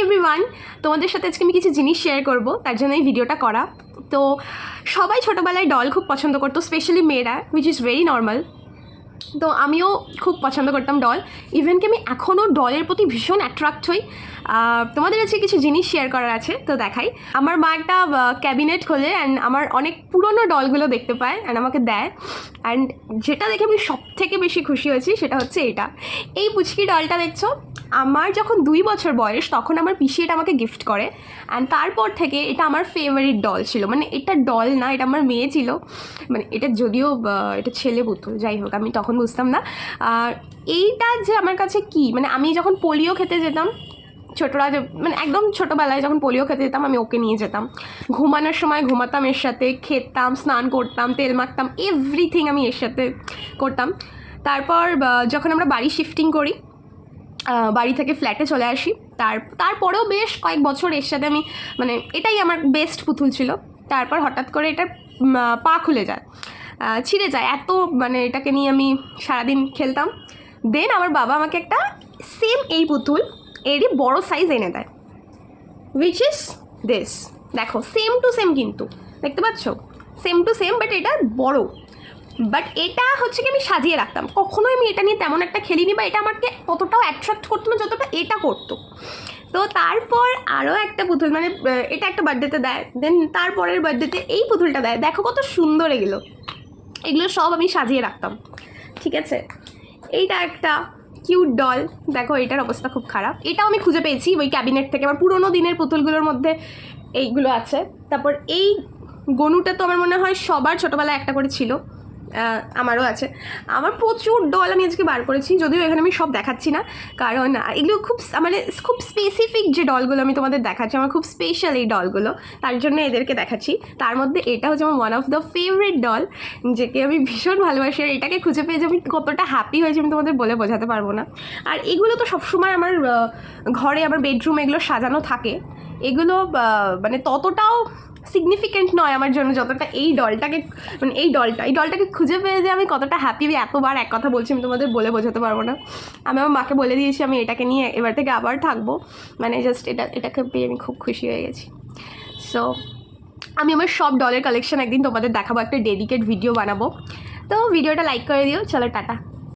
Everyone, তোমাদের সাথে আজকে আমি কিছু জিনিস শেয়ার করব, তার জন্য এই ভিডিওটা করা। তো সবাই ছোটোবেলায় ডল খুব পছন্দ করতো, স্পেশালি মেয়েরা, হুইচ ইজ ভেরি নর্মাল। তো আমিও খুব পছন্দ করতাম ডল, ইভেন কি আমি এখনও ডলের প্রতি ভীষণ অ্যাট্রাক্ট হই। তোমাদের কাছে কিছু জিনিস শেয়ার করার আছে, তো দেখাই। আমার মা একটা ক্যাবিনেট খোলে অ্যান্ড আমার অনেক পুরনো ডলগুলো দেখতে পায় অ্যান্ড আমাকে দেয়। অ্যান্ড যেটা দেখে আমি সব থেকে বেশি খুশি হয়েছি সেটা হচ্ছে এই পুচকি ডলটা দেখছো। আমার যখন 2 বছর বয়স তখন আমার পিসি এটা আমাকে গিফট করে, অ্যান্ড তারপর থেকে এটা আমার ফেভারিট ডল ছিল। মানে এটা ডল না, এটা আমার মেয়ে ছিল। মানে এটা যদিও এটা ছেলে পুতুল, যাই হোক আমি তখন বুঝতাম না। আর এইটা যে আমার কাছে কি, মানে আমি যখন পোলিও খেতে যেতাম ছোটরা, মানে একদম ছোটোবেলায় যখন পোলিও খেতে যেতাম আমি ওকে নিয়ে যেতাম, ঘুমানোর সময় ঘুমাতাম এর সাথে, খেতাম, স্নান করতাম, তেল মাখতাম, এভরিথিং আমি এর সাথে করতাম। তারপর যখন আমরা বাড়ি শিফটিং করি, বাড়ি থেকে ফ্ল্যাটে চলে আসি, তারপরেও বেশ কয়েক বছর এর সাথে আমি, মানে এটাই আমার বেস্ট পুতুল ছিল। তারপর হঠাৎ করে এটার পা খুলে যায়, ছিঁড়ে যায়, এত মানে এটাকে নিয়ে আমি সারাদিন খেলতাম। দেন আমার বাবা আমাকে একটা সেম এই পুতুল এরই বড় সাইজ এনে দেয়, উইচ ইজ দিস। দেখো সেম টু সেম, কিন্তু দেখতে পাচ্ছ সেম টু সেম, বাট এটা বড়। বাট এটা হচ্ছে কি আমি সাজিয়ে রাখতাম, কখনোই আমি এটা নিয়ে তেমন একটা খেলিনি, বা এটা আমাকে ততটাও অ্যাট্রাক্ট করতো না যতটা এটা করতো। তো তারপর আরও একটা পুতুল, মানে এটা একটা বার্থডেতে দেয়, দেন তারপরের বার্থডেতে এই পুতুলটা দেয়। দেখো কত সুন্দর এগুলো সব আমি সাজিয়ে রাখতাম, ঠিক আছে। এইটা একটা কিউট ডল, দেখো এটার অবস্থা খুব খারাপ। এটাও আমি খুঁজে পেয়েছি ওই ক্যাবিনেট থেকে, আমার পুরোনো দিনের পুতুলগুলোর মধ্যে এইগুলো আছে। তারপর এই গনুটা তো আমার মনে হয় সবার ছোটোবেলায় একটা করে ছিল, আমারও আছে। আমার প্রচুর ডল আমি আজকে বার করেছি, যদিও এখানে আমি সব দেখাচ্ছি না, কারণ এগুলো মানে খুব স্পেসিফিক যে ডলগুলো আমি তোমাদের দেখাচ্ছি, আমার খুব স্পেশাল এই ডলগুলো, তার জন্য এদেরকে দেখাচ্ছি। তার মধ্যে এটা হচ্ছে আমার one of the favourite doll, যেকে আমি ভীষণ ভালোবাসি। আর এটাকে খুঁজে পেয়ে যে আমি কতটা হ্যাপি হয়েছি আমি তোমাদের বলে বোঝাতে পারবো না। আর এগুলো তো সবসময় আমার ঘরে, আমার বেডরুমে এগুলো সাজানো থাকে। এগুলো মানে ততটাও সিগনিফিকেন্ট নয় আমার জন্য যতটা এই ডলটাকে, মানে এই ডলটাকে খুঁজে পেয়ে যে আমি কতটা হ্যাপি। আমি এতবার এক কথা বলছি, আমি তোমাদের বলে বোঝাতে পারবো না। আমি আমার মাকে বলে দিয়েছি আমি এটাকে নিয়ে এবার থেকে আবার থাকবো, মানে জাস্ট এটাকে পেয়ে আমি খুব খুশি হয়ে গেছি। সো আমি আমার সব ডলের কালেকশন একদিন তোমাদের দেখাবো, একটা ডেডিকেট ভিডিও বানাবো। তো ভিডিওটা লাইক করে দিও, চলো টাটা।